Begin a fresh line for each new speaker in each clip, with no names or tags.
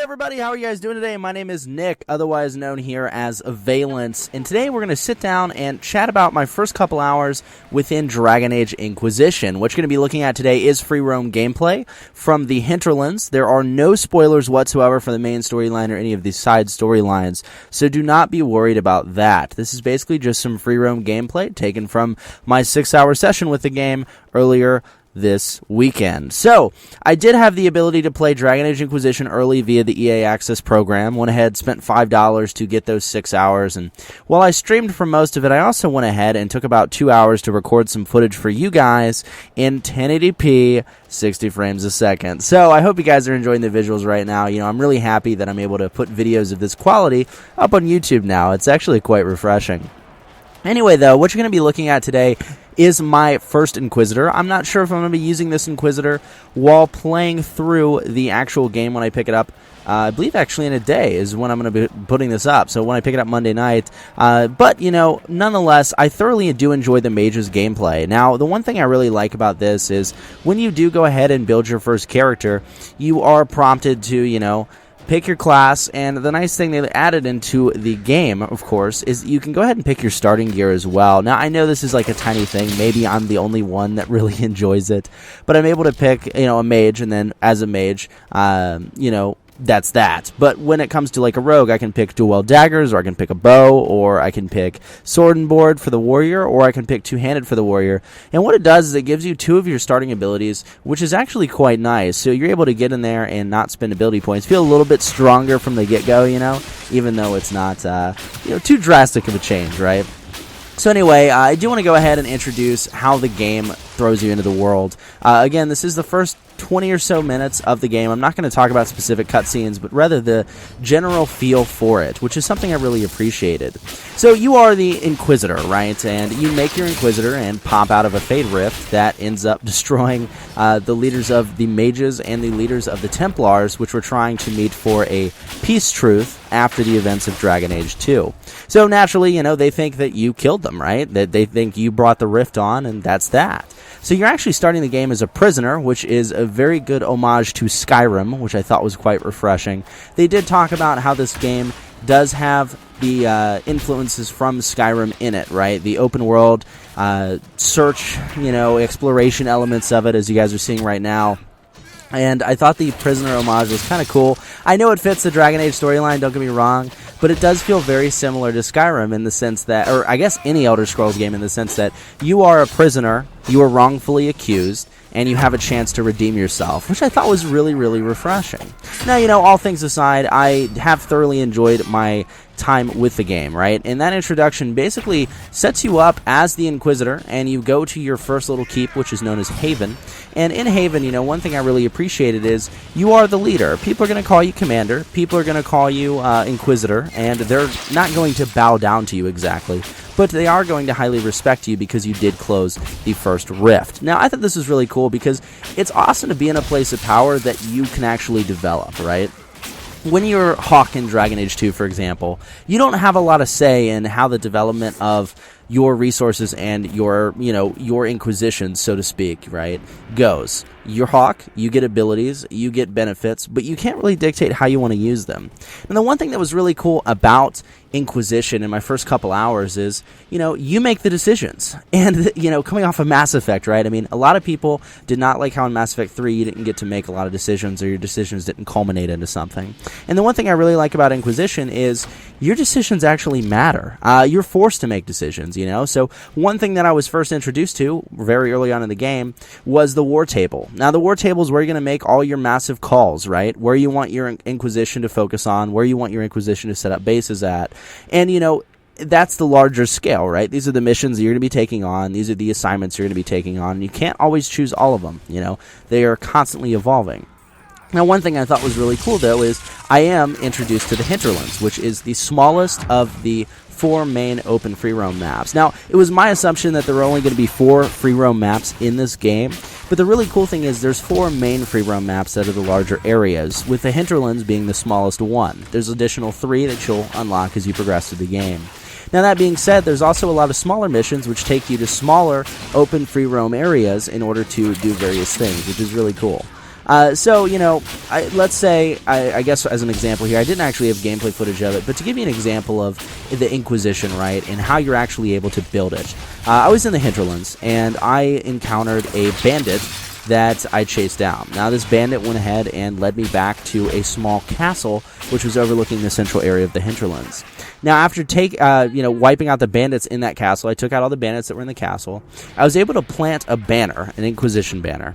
everybody, how are you guys doing today? My name is Nick, otherwise known here as Avialence, and today we're going to sit down and chat about my first couple hours within Dragon Age Inquisition. What you're going to be looking at today is free roam gameplay from the hinterlands. There are no spoilers whatsoever for the main storyline or any of the side storylines, so do not be worried about that. This is basically just some free roam gameplay taken from my 6-hour session with the game earlier this weekend. So, I did have the ability to play Dragon Age Inquisition early via the EA Access program. Went ahead, spent $5 to get those 6 hours, and while I streamed for most of it, I also went ahead and took about 2 hours to record some footage for you guys in 1080p, 60 frames a second. So, I hope you guys are enjoying the visuals right now. You know, I'm really happy that I'm able to put videos of this quality up on YouTube now. It's actually quite refreshing. Anyway, though, what you're going to be looking at today is my first Inquisitor. I'm not sure if I'm going to be using this Inquisitor while playing through the actual game when I pick it up. I believe actually in a day is when I'm going to be putting this up, so when I pick it up Monday night. But, you know, nonetheless, I thoroughly do enjoy the Mage's gameplay. Now, the one thing I really like about this is when you do go ahead and build your first character, you are prompted to, you know, pick your class, and the nice thing they added into the game, of course, is you can go ahead and pick your starting gear as well. Now, I know this is like a tiny thing. Maybe I'm the only one that really enjoys it, but I'm able to pick, you know, a mage, and then as a mage, you know, that's that. But when it comes to like a rogue, I can pick dual daggers, or I can pick a bow, or I can pick sword and board for the warrior, or I can pick two-handed for the warrior. And what it does is it gives you 2 of your starting abilities, which is actually quite nice. So you're able to get in there and not spend ability points. Feel a little bit stronger from the get-go, you know, even though it's not, you know, too drastic of a change, right? So anyway, I do want to go ahead and introduce how the game throws you into the world. Again, this is the first 20 or so minutes of the game. I'm not going to talk about specific cutscenes, but rather the general feel for it, which is something I really appreciated. So you are the Inquisitor, right? And you make your Inquisitor and pop out of a Fate Rift that ends up destroying the leaders of the Mages and the leaders of the Templars, which were trying to meet for a peace truce after the events of Dragon Age 2. So naturally, you know, they think that you killed them, right? That they think you brought the rift on, and that's that. So you're actually starting the game as a prisoner, which is a very good homage to Skyrim, which I thought was quite refreshing. They did talk about how this game does have the influences from Skyrim in it, right? The open world search, you know, exploration elements of it, as you guys are seeing right now. And I thought the prisoner homage was kind of cool. I know it fits the Dragon Age storyline, don't get me wrong, but it does feel very similar to Skyrim in the sense that, or I guess any Elder Scrolls game in the sense that you are a prisoner, you are wrongfully accused, and you have a chance to redeem yourself, which I thought was really, really refreshing. Now, you know, all things aside, I have thoroughly enjoyed my time with the game, right? And that introduction basically sets you up as the Inquisitor, and you go to your first little keep, which is known as Haven. And in Haven, you know, one thing I really appreciated is you are the leader. People are going to call you Commander, people are going to call you Inquisitor, and they're not going to bow down to you exactly, but they are going to highly respect you because you did close the first rift. Now, I thought this was really cool because it's awesome to be in a place of power that you can actually develop, right? When you're Hawk in Dragon Age 2, for example, you don't have a lot of say in how the development of your resources and your, you know, your Inquisition, so to speak, right, goes. You're Hawk, you get abilities, you get benefits, but you can't really dictate how you want to use them. And the one thing that was really cool about Inquisition in my first couple hours is, you know, you make the decisions. And, you know, coming off of Mass Effect, right? I mean, a lot of people did not like how in Mass Effect 3 you didn't get to make a lot of decisions, or your decisions didn't culminate into something. And the one thing I really like about Inquisition is your decisions actually matter. You're forced to make decisions, you know? So one thing that I was first introduced to very early on in the game was the war table. Now, the war table is where you're going to make all your massive calls, right? Where you want your Inquisition to focus on, where you want your Inquisition to set up bases at. And, you know, that's the larger scale, right? These are the missions that you're going to be taking on. These are the assignments you're going to be taking on. And you can't always choose all of them, you know. They are constantly evolving. Now, one thing I thought was really cool, though, is I am introduced to the Hinterlands, which is the smallest of the 4 main open free roam maps. Now, it was my assumption that there were only going to be 4 free roam maps in this game, but the really cool thing is there's 4 main free roam maps that are the larger areas, with the Hinterlands being the smallest one. There's additional 3 that you'll unlock as you progress through the game. Now, that being said, there's also a lot of smaller missions which take you to smaller open free roam areas in order to do various things, which is really cool. So, let's say, I guess as an example here, I didn't actually have gameplay footage of it, but to give you an example of the Inquisition, right, and how you're actually able to build it. I was in the hinterlands, and I encountered a bandit that I chased down. Now, this bandit went ahead and led me back to a small castle, which was overlooking the central area of the hinterlands. Now, after wiping out the bandits in that castle, I took out all the bandits that were in the castle. I was able to plant a banner, an Inquisition banner.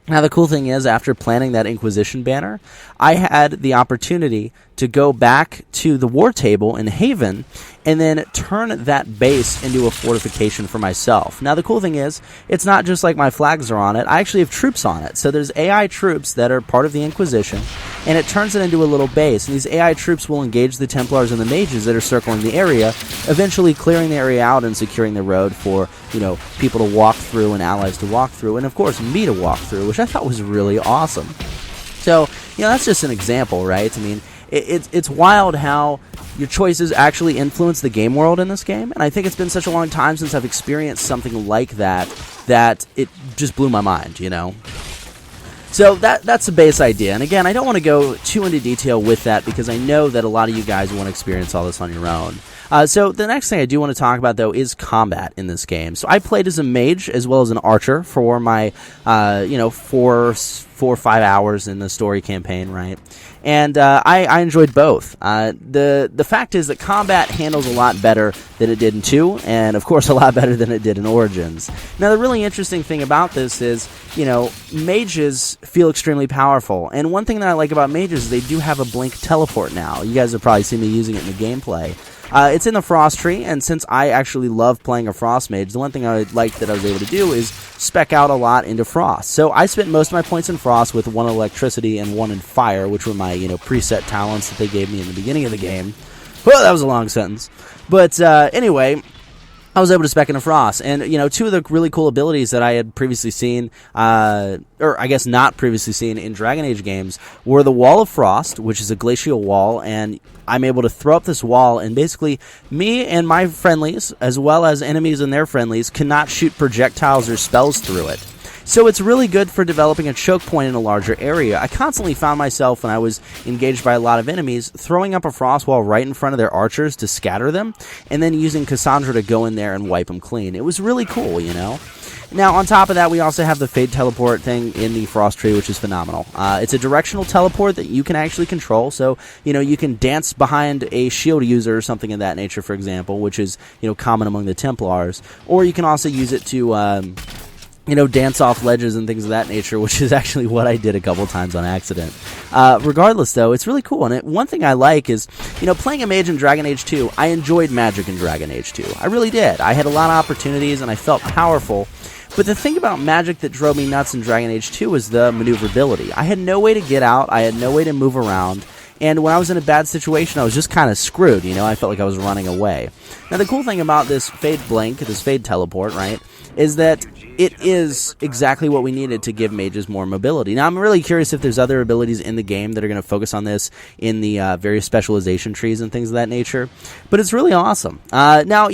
Now, the cool thing is, after planting that Inquisition banner, I had the opportunity to go back to the war table in Haven and then turn that base into a fortification for myself. Now, the cool thing is, it's not just like my flags are on it. I actually have troops on it. So there's AI troops that are part of the Inquisition, and it turns it into a little base. And these AI troops will engage the Templars and the mages that are circling the area, eventually clearing the area out and securing the road for, people to walk through and allies to walk through, and of course, me to walk through, which I thought was really awesome. So, that's just an example, right? I mean, it's wild how your choices actually influence the game world in this game, and I think it's been such a long time since I've experienced something like that it just blew my mind, So that's the base idea, and again, I don't want to go too into detail with that because I know that a lot of you guys want to experience all this on your own. So the next thing I do want to talk about, though, is combat in this game. So I played as a mage as well as an archer for my, 4 or 5 hours in the story campaign, right? And I enjoyed both. The fact is that combat handles a lot better than it did in 2, and of course a lot better than it did in Origins. Now, the really interesting thing about this is, mages feel extremely powerful, and one thing that I like about mages is they do have a blink teleport now. You guys have probably seen me using it in the gameplay. It's in the Frost Tree, and since I actually love playing a Frost Mage, the one thing I liked that I was able to do is spec out a lot into Frost. So I spent most of my points in Frost with 1 in Electricity and 1 in Fire, which were my, preset talents that they gave me in the beginning of the game. Well, that was a long sentence. But anyway, I was able to spec into Frost, and, 2 of the really cool abilities that I had previously seen, or I guess not previously seen in Dragon Age games, were the Wall of Frost, which is a glacial wall, and I'm able to throw up this wall, and basically, me and my friendlies, as well as enemies and their friendlies, cannot shoot projectiles or spells through it. So it's really good for developing a choke point in a larger area. I constantly found myself, when I was engaged by a lot of enemies, throwing up a frost wall right in front of their archers to scatter them, and then using Cassandra to go in there and wipe them clean. It was really cool, Now, on top of that, we also have the Fade Teleport thing in the Frost Tree, which is phenomenal. It's a directional teleport that you can actually control, so, you can dance behind a shield user or something of that nature, for example, which is, common among the Templars. Or you can also use it to, dance off ledges and things of that nature, which is actually what I did a couple times on accident. Regardless, though, it's really cool. And one thing I like is, playing a mage in Dragon Age 2, I enjoyed magic in Dragon Age 2. I really did. I had a lot of opportunities, and I felt powerful. But the thing about magic that drove me nuts in Dragon Age 2 was the maneuverability. I had no way to get out. I had no way to move around. And when I was in a bad situation, I was just kind of screwed, I felt like I was running away. Now, the cool thing about this Fade Blink, this Fade Teleport, right, is that it is exactly what we needed to give mages more mobility. Now, I'm really curious if there's other abilities in the game that are going to focus on this in the various specialization trees and things of that nature. But it's really awesome. Now,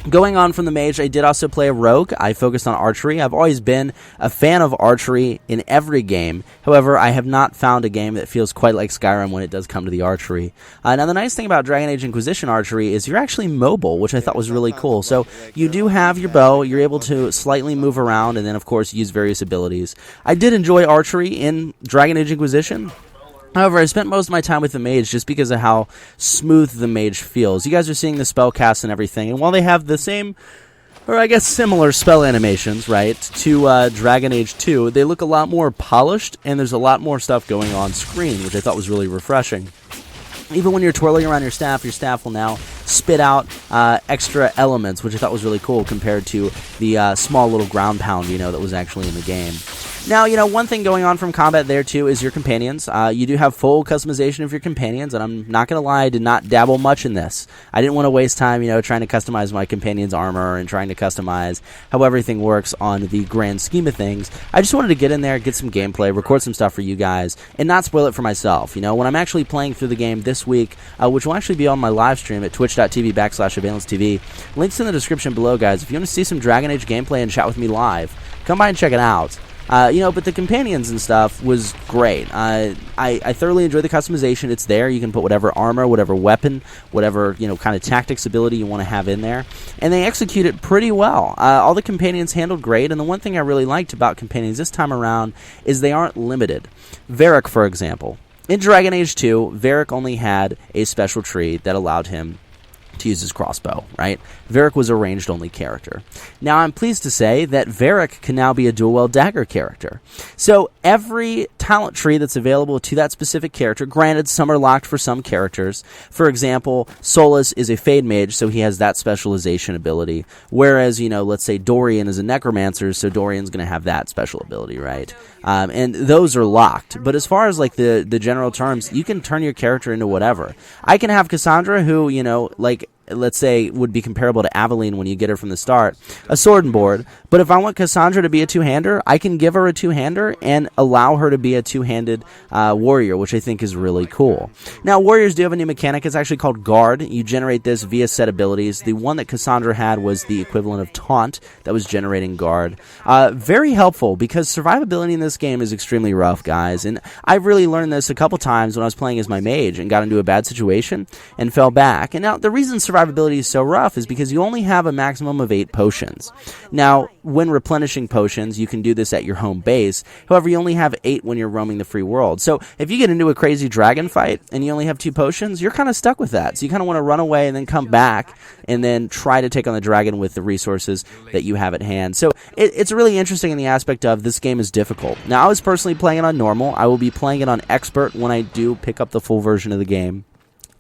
going on from the mage, I did also play a rogue. I focused on archery. I've always been a fan of archery in every game. However, I have not found a game that feels quite like Skyrim when it does come to the archery. Now, the nice thing about Dragon Age Inquisition archery is you're actually mobile, which I thought was really cool. So you do have your bow. You're able to slightly move around and then, of course, use various abilities. I did enjoy archery in Dragon Age Inquisition. However, I spent most of my time with the mage just because of how smooth the mage feels. You guys are seeing the spell cast and everything, and while they have the same, or I guess similar spell animations, right, to Dragon Age 2, they look a lot more polished, and there's a lot more stuff going on screen, which I thought was really refreshing. Even when you're twirling around your staff will now spit out extra elements, which I thought was really cool compared to the small little ground pound, that was actually in the game. Now, one thing going on from combat there, too, is your companions. You do have full customization of your companions, and I'm not going to lie, I did not dabble much in this. I didn't want to waste time, trying to customize my companion's armor and trying to customize how everything works on the grand scheme of things. I just wanted to get in there, get some gameplay, record some stuff for you guys, and not spoil it for myself. When I'm actually playing through the game this week, which will actually be on my live stream at twitch.tv/Avialence TV. Links in the description below, guys. If you want to see some Dragon Age gameplay and chat with me live, come by and check it out. But the companions and stuff was great. I thoroughly enjoy the customization. It's there. You can put whatever armor, whatever weapon, whatever, kind of tactics ability you want to have in there. And they execute it pretty well. All the companions handled great. And the one thing I really liked about companions this time around is they aren't limited. Varric, for example. In Dragon Age 2, Varric only had a special tree that allowed him to use his crossbow, right? Varric was a ranged-only character. Now, I'm pleased to say that Varric can now be a dual-wield dagger character. So, every talent tree that's available to that specific character, granted, some are locked for some characters. For example, Solus is a Fade Mage, so he has that specialization ability. Whereas, let's say Dorian is a Necromancer, so Dorian's going to have that special ability, right? And those are locked. But as far as, the general terms, you can turn your character into whatever. I can have Cassandra who, let's say, would be comparable to Avialence when you get her from the start, a sword and board. But if I want Cassandra to be a two-hander, I can give her a two-hander and allow her to be a two-handed warrior, which I think is really cool. Now, warriors do have a new mechanic. It's actually called Guard. You generate this via set abilities. The one that Cassandra had was the equivalent of Taunt that was generating Guard. Very helpful, because survivability in this game is extremely rough, guys. And I've really learned this a couple times when I was playing as my mage and got into a bad situation and fell back. And now, the reason survivability is so rough is because you only have a maximum of 8 potions. Now, when replenishing potions, you can do this at your home base. However, you only have 8 when you're roaming the free world. So if you get into a crazy dragon fight and you only have 2 potions, you're kind of stuck with that. So you kind of want to run away and then come back and then try to take on the dragon with the resources that you have at hand. So it's really interesting in the aspect of this game is difficult. Now, I was personally playing it on normal. I will be playing it on expert when I do pick up the full version of the game.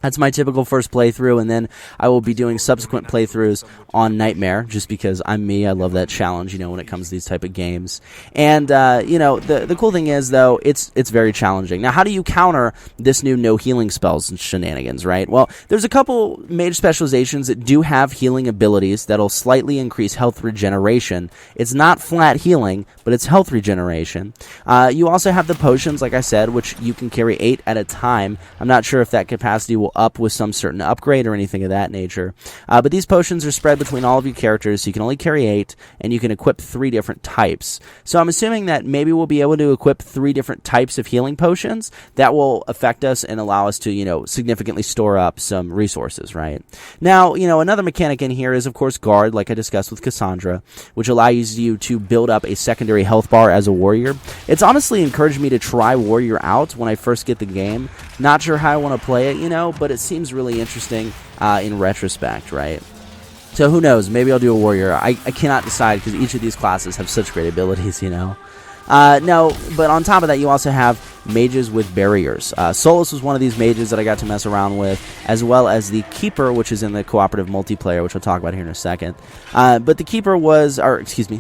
That's my typical first playthrough, and then I will be doing subsequent playthroughs on Nightmare, just because I'm me. I love that challenge, when it comes to these type of games. And, the cool thing is, though, it's very challenging. Now, how do you counter this new no healing spells and shenanigans, right? Well, there's a couple mage specializations that do have healing abilities that'll slightly increase health regeneration. It's not flat healing, but it's health regeneration. You also have the potions, like I said, which you can carry 8 at a time. I'm not sure if that capacity will up with some certain upgrade or anything of that nature. But these potions are spread between all of your characters, so you can only carry 8, and you can equip 3 different types. So I'm assuming that maybe we'll be able to equip 3 different types of healing potions that will affect us and allow us to, significantly store up some resources, right? Now, another mechanic in here is, of course, Guard, like I discussed with Cassandra, which allows you to build up a secondary health bar as a warrior. It's honestly encouraged me to try Warrior out when I first get the game. Not sure how I want to play it, but it seems really interesting in retrospect, right? So who knows? Maybe I'll do a warrior. I cannot decide because each of these classes have such great abilities, No, but on top of that, you also have mages with barriers. Solus was one of these mages that I got to mess around with, as well as the Keeper, which is in the cooperative multiplayer, which I'll talk about here in a second. But the Keeper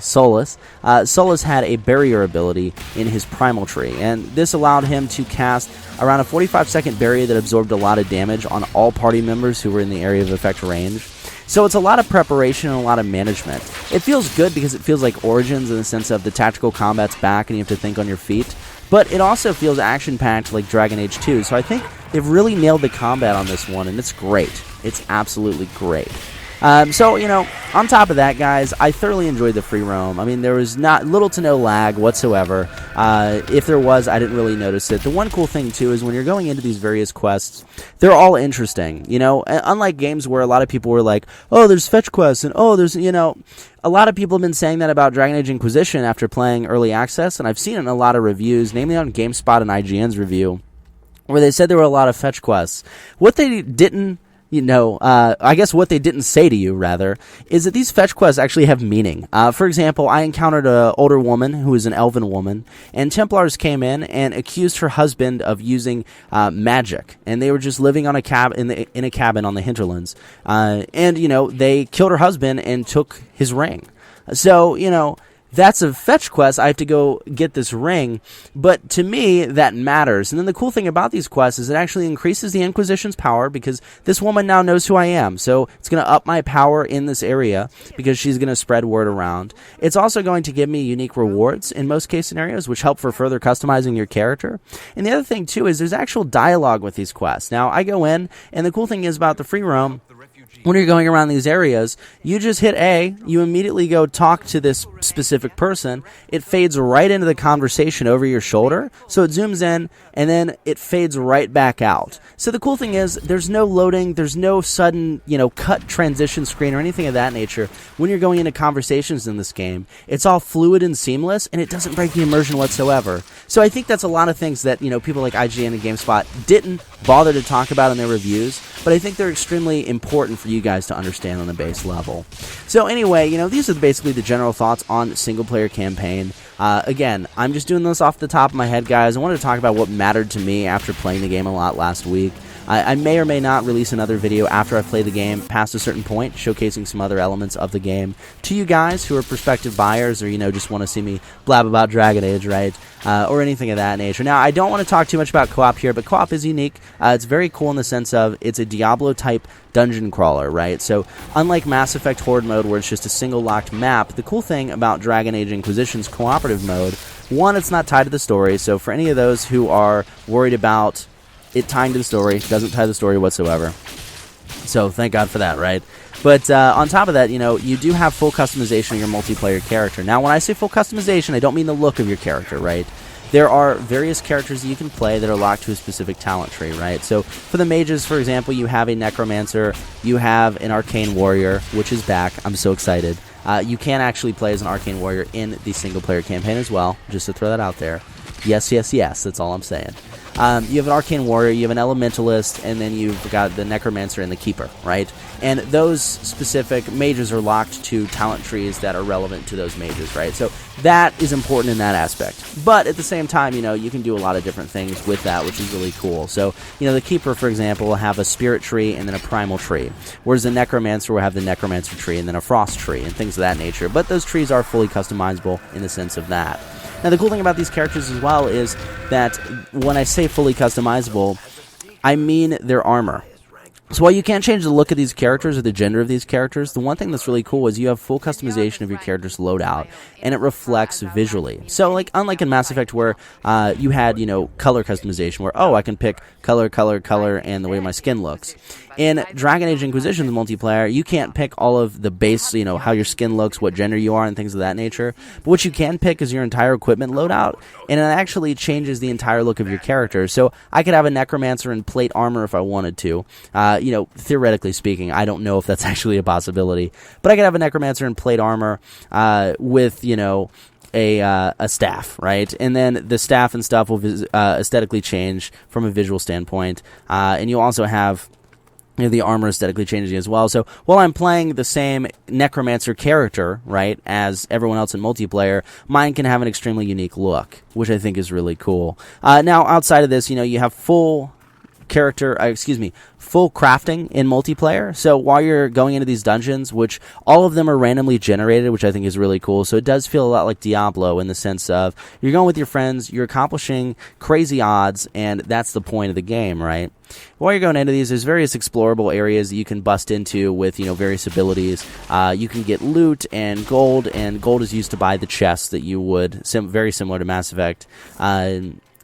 Solus. Solus had a barrier ability in his primal tree, and this allowed him to cast around a 45-second barrier that absorbed a lot of damage on all party members who were in the area of effect range. So it's a lot of preparation and a lot of management. It feels good because it feels like Origins in the sense of the tactical combat's back and you have to think on your feet. But it also feels action-packed like Dragon Age 2. So I think they've really nailed the combat on this one, and it's great. It's absolutely great. On top of that, guys, I thoroughly enjoyed the free roam. I mean, there was little to no lag whatsoever. If there was, I didn't really notice it. The one cool thing, too, is when you're going into these various quests, they're all interesting. Unlike games where a lot of people were like, oh, there's fetch quests, and oh, there's, a lot of people have been saying that about Dragon Age Inquisition after playing Early Access, and I've seen it in a lot of reviews, namely on GameSpot and IGN's review, where they said there were a lot of fetch quests. What they didn't I guess what they didn't say to you, rather, is that these fetch quests actually have meaning. For example, I encountered an older woman who is an elven woman, and Templars came in and accused her husband of using magic, and they were just living on in a cabin on the hinterlands. They killed her husband and took his ring. So, that's a fetch quest. I have to go get this ring. But to me, that matters. And then the cool thing about these quests is it actually increases the Inquisition's power because this woman now knows who I am. So it's going to up my power in this area because she's going to spread word around. It's also going to give me unique rewards in most case scenarios, which help for further customizing your character. And the other thing, too, is there's actual dialogue with these quests. Now, I go in, and the cool thing is about the free roam when you're going around these areas, you just hit A, you immediately go talk to this specific person, it fades right into the conversation over your shoulder, so it zooms in, and then it fades right back out. So the cool thing is, there's no loading, there's no sudden, cut transition screen or anything of that nature. When you're going into conversations in this game, it's all fluid and seamless, and it doesn't break the immersion whatsoever. So I think that's a lot of things that, people like IGN and GameSpot didn't bother to talk about in their reviews, but I think they're extremely important for you guys to understand on the base level. So anyway, these are basically the general thoughts on single-player campaign. Again, I'm just doing this off the top of my head, guys. I wanted to talk about what mattered to me after playing the game a lot last week. I may or may not release another video after I've played the game past a certain point, showcasing some other elements of the game to you guys who are prospective buyers or, just want to see me blab about Dragon Age, right? Or anything of that nature. Now, I don't want to talk too much about co-op here, but co-op is unique. It's very cool in the sense of it's a Diablo-type dungeon crawler, right? So, unlike Mass Effect Horde mode, where it's just a single locked map, the cool thing about Dragon Age Inquisition's cooperative mode, one, it's not tied to the story, so for any of those who are worried about it tying to the story, doesn't tie to the story whatsoever. So thank God for that, right? But on top of that, you do have full customization of your multiplayer character. Now, when I say full customization, I don't mean the look of your character, right? There are various characters that you can play that are locked to a specific talent tree, right? So for the mages, for example, you have a necromancer, you have an arcane warrior, which is back. I'm so excited. You can actually play as an arcane warrior in the single-player campaign as well, just to throw that out there. Yes, yes, yes, that's all I'm saying. You have an arcane warrior, you have an elementalist, and then you've got the necromancer and the keeper, right? And those specific mages are locked to talent trees that are relevant to those mages, right? So that is important in that aspect. But at the same time, you can do a lot of different things with that, which is really cool. So, the keeper, for example, will have a spirit tree and then a primal tree, whereas the necromancer will have the necromancer tree and then a frost tree and things of that nature. But those trees are fully customizable in the sense of that. Now, the cool thing about these characters as well is that when I say fully customizable, I mean their armor. So while you can't change the look of these characters or the gender of these characters, the one thing that's really cool is you have full customization of your character's loadout, and it reflects visually. So, unlike in Mass Effect where you had, color customization, where, I can pick color, and the way my skin looks. In Dragon Age Inquisition's multiplayer, you can't pick all of the base, how your skin looks, what gender you are, and things of that nature. But what you can pick is your entire equipment loadout, and it actually changes the entire look of your character. So I could have a necromancer in plate armor if I wanted to. Theoretically speaking, I don't know if that's actually a possibility. But I could have a necromancer in plate armor with, a staff, right? And then the staff and stuff will aesthetically change from a visual standpoint. And you'll also have the armor aesthetically changing as well. So while I'm playing the same necromancer character, right, as everyone else in multiplayer, mine can have an extremely unique look, which I think is really cool. Now, outside of this, you have full crafting in multiplayer. So while you're going into these dungeons, which all of them are randomly generated, which I think is really cool. So it does feel a lot like Diablo in the sense of you're going with your friends, you're accomplishing crazy odds, and that's the point of the game, right? While you're going into these, there's various explorable areas that you can bust into with, various abilities. You can get loot and gold is used to buy the chests that you would, very similar to Mass Effect,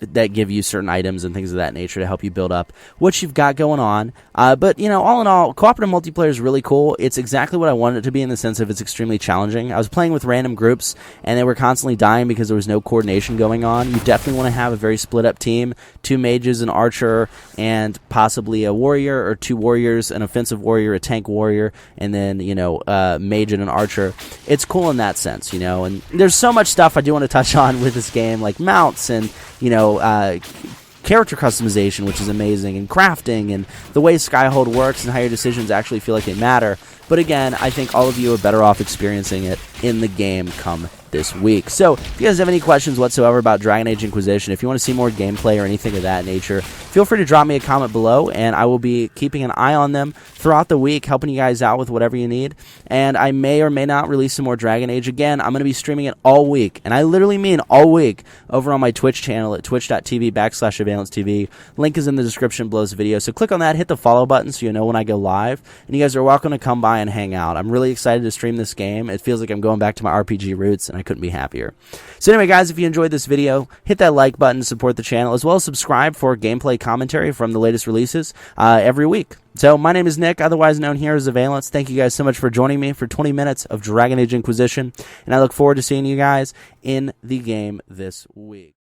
that give you certain items and things of that nature to help you build up what you've got going on. But, all in all, cooperative multiplayer is really cool. It's exactly what I wanted it to be in the sense of it's extremely challenging. I was playing with random groups, and they were constantly dying because there was no coordination going on. You definitely want to have a very split-up team, 2 mages, an archer, and possibly a warrior, or 2 warriors, an offensive warrior, a tank warrior, and then, a mage and an archer. It's cool in that sense, and there's so much stuff I do want to touch on with this game, like mounts and, character customization, which is amazing, and crafting, and the way Skyhold works and how your decisions actually feel like they matter. But again, I think all of you are better off experiencing it in the game come this week. So, if you guys have any questions whatsoever about Dragon Age Inquisition, if you want to see more gameplay or anything of that nature, feel free to drop me a comment below, and I will be keeping an eye on them throughout the week, helping you guys out with whatever you need. And I may or may not release some more Dragon Age. Again, I'm going to be streaming it all week, and I literally mean all week, over on my Twitch channel at twitch.tv/AvialenceTV. Link is in the description below this video, so click on that, hit the follow button so you know when I go live, and you guys are welcome to come by by and hang out. I'm really excited to stream this game. It feels like I'm going back to my RPG roots, and I couldn't be happier. So anyway, guys, if you enjoyed this video, hit that like button to support the channel, as well as subscribe for gameplay commentary from the latest releases every week. So my name is Nick, otherwise known here as Avialence. Thank you guys so much for joining me for 20 minutes of Dragon Age Inquisition, and I look forward to seeing you guys in the game this week.